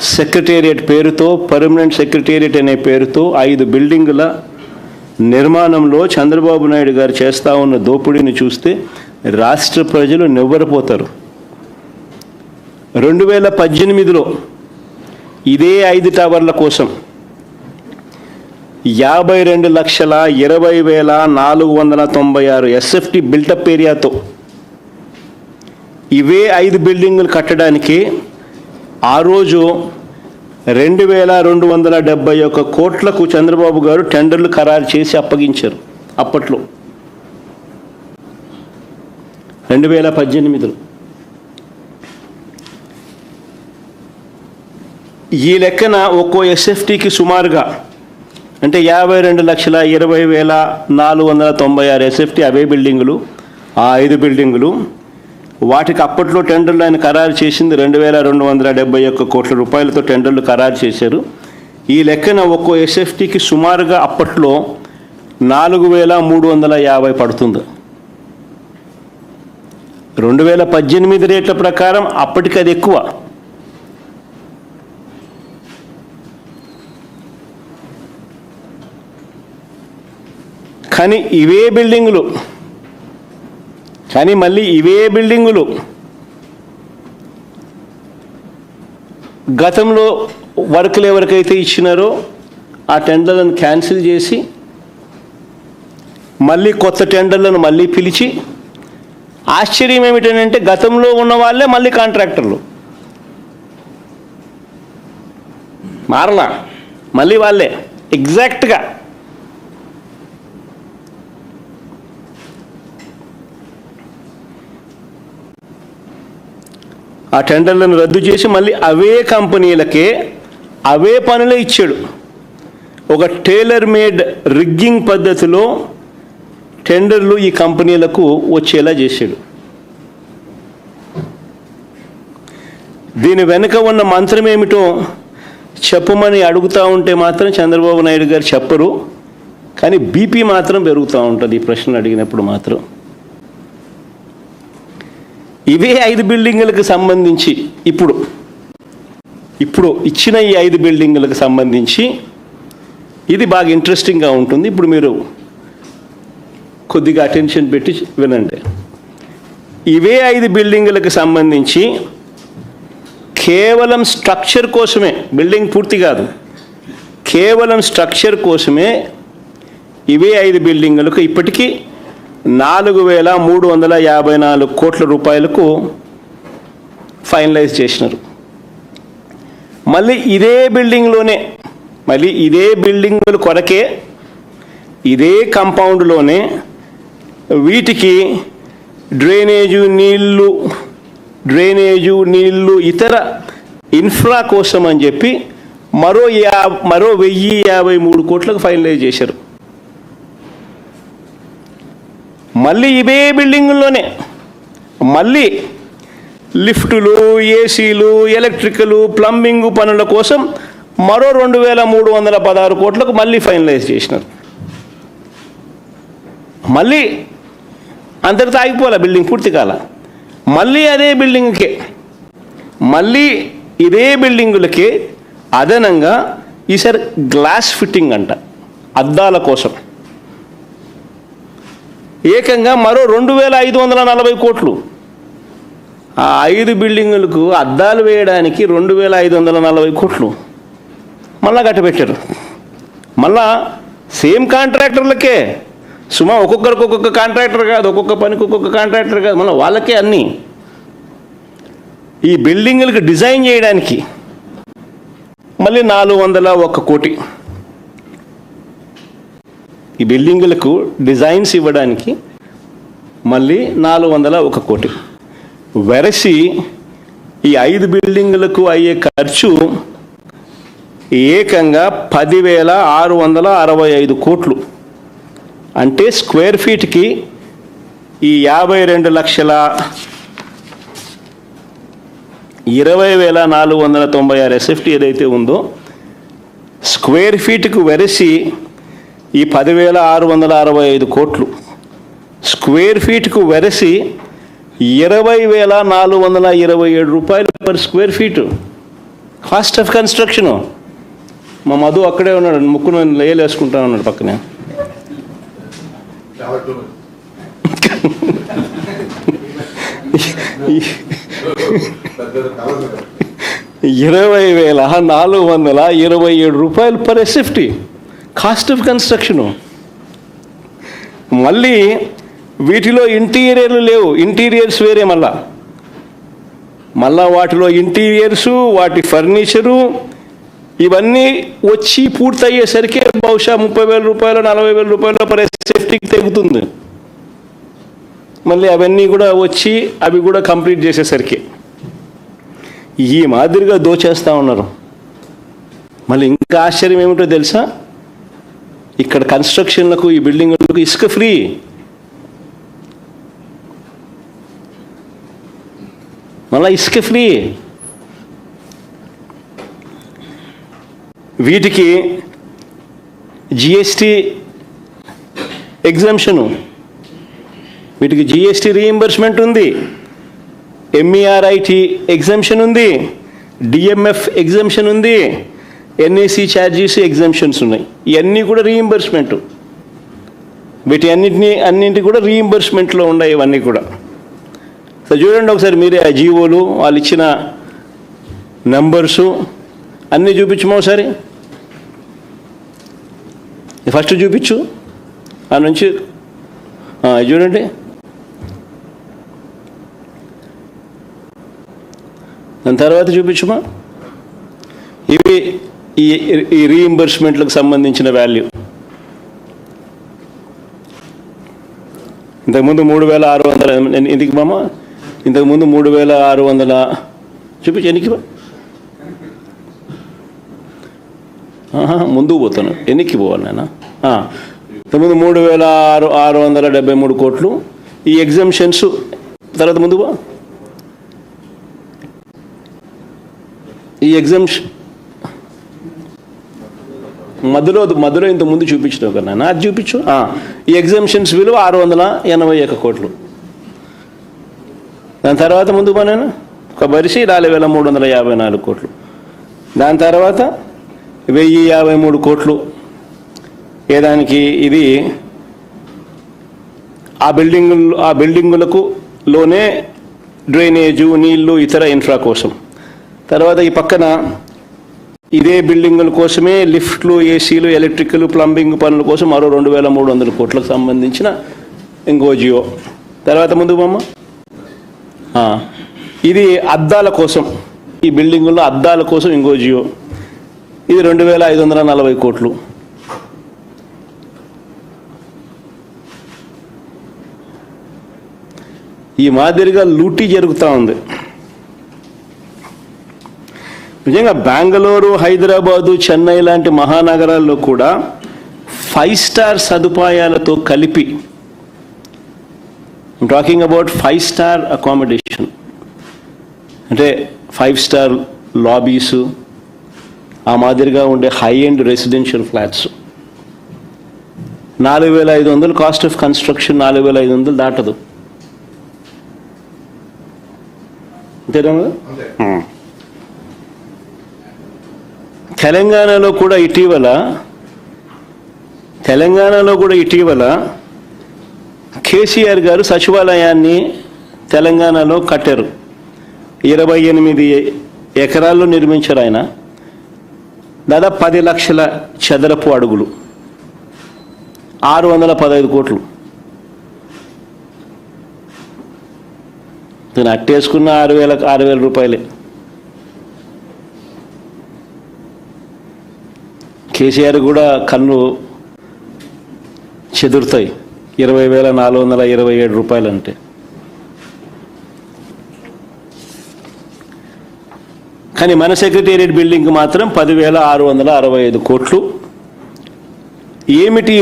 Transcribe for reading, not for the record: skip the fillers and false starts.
Secretariat పేరుతో, permanent secretariat అనే పేరుతో 5 బిల్డింగుల నిర్మాణంలో చంద్రబాబు నాయుడు గారు చేస్తూ ఉన్న దోపిడీని చూస్తే రాష్ట్ర ప్రజలు నివ్వెరపోతారు. 2018లో ఇదే 5 టవర్ల కోసం 52,20,496 ఎస్ఎఫ్టీ బిల్టప్ ఏరియాతో ఇవే 5 బిల్డింగులు కట్టడానికి ఆ రోజు 2,271 కోట్లకు చంద్రబాబు గారు టెండర్లు ఖరారు చేసి అప్పగించారు. అప్పట్లో 2018లో ఈ లెక్కన ఒక్కో ఎస్ఎఫ్టీకి సుమారుగా అంటే 52,20,496 ఎస్ఎఫ్టీ అవే బిల్డింగులు, ఆ 5 బిల్డింగులు. వాటికి అప్పట్లో టెండర్లు ఆయన ఖరారు చేసింది 2,271 కోట్ల రూపాయలతో టెండర్లు ఖరారు చేశారు. ఈ లెక్కన ఒక్కో ఎస్ఎఫ్టీకి సుమారుగా అప్పట్లో 4,350 పడుతుంది. 2018 రేట్ల ప్రకారం అప్పటికి అది ఎక్కువ. కానీ మళ్ళీ ఇవే బిల్డింగులు గతంలో వర్కులు ఎవరికైతే ఇచ్చినారో ఆ టెండర్లను క్యాన్సిల్ చేసి మళ్ళీ కొత్త టెండర్లను మళ్ళీ పిలిచి, ఆశ్చర్యం ఏమిటంటే గతంలో ఉన్న వాళ్ళే మళ్ళీ కాంట్రాక్టర్లు మారలా, మళ్ళీ వాళ్ళే ఎగ్జాక్ట్గా. ఆ టెండర్లను రద్దు చేసి మళ్ళీ అవే కంపెనీలకే అవే పనులే ఇచ్చాడు. ఒక టైలర్ మేడ్ రిగ్గింగ్ పద్ధతిలో టెండర్లు ఈ కంపెనీలకు వచ్చేలా చేశాడు. దీని వెనుక ఉన్న మంత్రం ఏమిటో చెప్పమని అడుగుతూ ఉంటే మాత్రం చంద్రబాబు నాయుడు గారు చెప్పరు. కానీ బీపీ మాత్రం పెరుగుతూ ఉంటుంది ఈ ప్రశ్నలు అడిగినప్పుడు మాత్రం. ఇవే 5 బిల్డింగులకు సంబంధించి ఇప్పుడు ఇచ్చిన ఈ 5 బిల్డింగులకు సంబంధించి ఇది బాగా ఇంట్రెస్టింగ్గా ఉంటుంది. ఇప్పుడు మీరు కొద్దిగా అటెన్షన్ పెట్టి వినండి. ఇవే 5 బిల్డింగులకు సంబంధించి కేవలం స్ట్రక్చర్ కోసమే, బిల్డింగ్ పూర్తి కాదు, కేవలం స్ట్రక్చర్ కోసమే ఇవే 5 బిల్డింగులకు ఇప్పటికీ 4,354 కోట్ల రూపాయలకు ఫైనలైజ్ చేసినారు. మళ్ళీ ఇదే బిల్డింగ్లోనే, మళ్ళీ ఇదే బిల్డింగుల కొరకే ఇదే కాంపౌండ్లోనే వీటికి డ్రైనేజు నీళ్లు ఇతర ఇన్ఫ్రా కోసం అని చెప్పి మరో 1,053 కోట్లకు ఫైనలైజ్ చేశారు. మళ్ళీ ఇవే బిల్డింగుల్లోనే మళ్ళీ లిఫ్టులు, ఏసీలు, ఎలక్ట్రికలు, ప్లంబింగ్ పనుల కోసం మరో 2,316 కోట్లకు మళ్ళీ ఫైనలైజ్ చేసినారు. మళ్ళీ అంతటితో ఆగిపోలే, బిల్డింగ్ పూర్తి కాల. మళ్ళీ అదే బిల్డింగ్కే, మళ్ళీ ఇదే బిల్డింగులకే అదనంగా ఈసారి గ్లాస్ ఫిట్టింగ్ అంట, అద్దాల కోసం ఏకంగా మరో 2,540 కోట్లు. ఆ 5 బిల్డింగులకు అద్దాలు వేయడానికి 2,540 కోట్లు మళ్ళా కట్టబెట్టారు. మళ్ళా సేమ్ కాంట్రాక్టర్లకే, సుమా ఒక్కొక్కరికి ఒక్కొక్క కాంట్రాక్టర్ కాదు, ఒక్కొక్క పనికి ఒక్కొక్క కాంట్రాక్టర్ కాదు, మళ్ళీ వాళ్ళకే అన్నీ. ఈ బిల్డింగులకు డిజైన్ చేయడానికి మళ్ళీ 401 కోటి. ఈ బిల్డింగులకు డిజైన్స్ ఇవ్వడానికి మళ్ళీ 401 కోటి. వెరసి ఈ 5 బిల్డింగులకు అయ్యే ఖర్చు ఏకంగా 10,665 కోట్లు. అంటే స్క్వేర్ ఫీట్కి ఈ 52,20,496 ఎస్ఎఫ్టీ ఏదైతే ఉందో స్క్వేర్ ఫీట్కు వెరసి ఈ 10,665 కోట్లు, స్క్వేర్ ఫీట్కు వెరసి 20,427 రూపాయలు per square feet. Cost of construction. మా మధు అక్కడే ఉన్నాడు, ముక్కును లేయలు వేసుకుంటా ఉన్నాడు పక్కనే. ₹20,427 per SFT cost of construction. మళ్ళీ వీటిలో ఇంటీరియర్లు లేవు, ఇంటీరియర్స్ వేరే. మళ్ళా వాటిలో ఇంటీరియర్సు, వాటి ఫర్నిచరు ఇవన్నీ వచ్చి పూర్తయ్యేసరికి బహుశా ₹30,000 ₹40,000 పర్ ఎస్ఎఫ్టీకి తెగుతుంది. మళ్ళీ అవన్నీ కూడా వచ్చి అవి కూడా కంప్లీట్ చేసేసరికి ఈ మాదిరిగా దోచేస్తూ ఉన్నారు. మళ్ళీ ఇంకా ఆశ్చర్యం ఏమిటో తెలుసా, ఇక్కడ కన్స్ట్రక్షన్లకు, ఈ బిల్డింగ్లకు ఇసుక ఫ్రీ. మళ్ళీ ఇసుక ఫ్రీ. వీటికి జిఎస్టీ ఎగ్జంప్షను, వీటికి జిఎస్టీ రీయింబర్స్మెంట్ ఉంది, ఎంఈఆర్ఐటి ఎగ్జంప్షన్ ఉంది, డిఎంఎఫ్ ఎగ్జంప్షన్ ఉంది, ఎన్ఏసి ఛార్జెస్ ఎగ్జంప్షన్స్ ఉన్నాయి. ఇవన్నీ కూడా రీయింబర్స్మెంట్. వీటి అన్నింటి కూడా రీయింబర్స్మెంట్లో ఉన్నాయి ఇవన్నీ కూడా. సో చూడండి ఒకసారి మీరే ఆ జీవోలు, వాళ్ళు ఇచ్చిన నెంబర్సు అన్నీ చూపించమో ఒకసారి. ఫస్ట్ చూపించు, ఆ నుంచి చూడండి. దాని తర్వాత చూపించుమా. ఇవి ఈ రీయింబర్స్మెంట్లకు సంబంధించిన వాల్యూ. ఇంతకుముందు 3,600 ఎందుకు మామ, ఇంతకుముందు 3,600 చూపించు. ఎన్నికి ముందుకు పోతాను, ఎన్నికి పోవాలి నాయన. ఇంతకుముందు 3,673 కోట్లు. ఈ ఎగ్జంప్షన్స్ తర్వాత ముందుకు ఈ ఎగ్జామ్షన్ మధ్యలో ఇంత ముందు చూపించినావు కదా నాన్న, అది చూపించు. ఈ ఎగ్జామ్షన్స్ విలువ 681 కోట్లు. దాని తర్వాత ముందు పోయినా ఒక బరిసి 4,354 కోట్లు. దాని తర్వాత 1,053 కోట్లు ఏదానికి, ఇది ఆ బిల్డింగులకు లోనే డ్రైనేజు, నీళ్లు, ఇతర ఇన్ఫ్రా కోసం. తర్వాత ఈ పక్కన ఇదే బిల్డింగుల కోసమే లిఫ్ట్లు, ఏసీలు, ఎలక్ట్రికల్, ప్లంబింగ్ పనుల కోసం మరో 2,300 కోట్లకు సంబంధించిన ఇంకో జియో. తర్వాత ముందు బొమ్మ, ఇది అద్దాల కోసం, ఈ బిల్డింగుల్లో అద్దాల కోసం ఇంకో జియో. ఇది 2,540 కోట్లు. ఈ మాదిరిగా లూటీ జరుగుతూ ఉంది. నిజంగా బెంగళూరు, హైదరాబాదు, చెన్నై లాంటి మహానగరాల్లో కూడా 5 స్టార్ సదుపాయాలతో కలిపి, టాకింగ్ అబౌట్ 5 స్టార్ అకామిడేషన్, అంటే 5 స్టార్ లాబీసు, ఆ మాదిరిగా ఉండే high end residential flats. 4,500 cost of construction, 4,500 దాటదు. అంతేనా? తెలంగాణలో కూడా ఇటీవల కేసీఆర్ గారు సచివాలయాన్ని తెలంగాణలో కట్టారు. 28 ఎకరాల్లో నిర్మించారు ఆయన. దాదాపు 10 లక్షల చదరపు అడుగులు, 615 కోట్లు. నేను అట్టేసుకున్న 6,000 రూపాయలే. కేసీఆర్ కూడా కన్ను చెదురుతాయి 20,427 రూపాయలు అంటే. కానీ మన సెక్రటేరియట్ బిల్డింగ్ మాత్రం 10,665 కోట్లు. ఏమిటి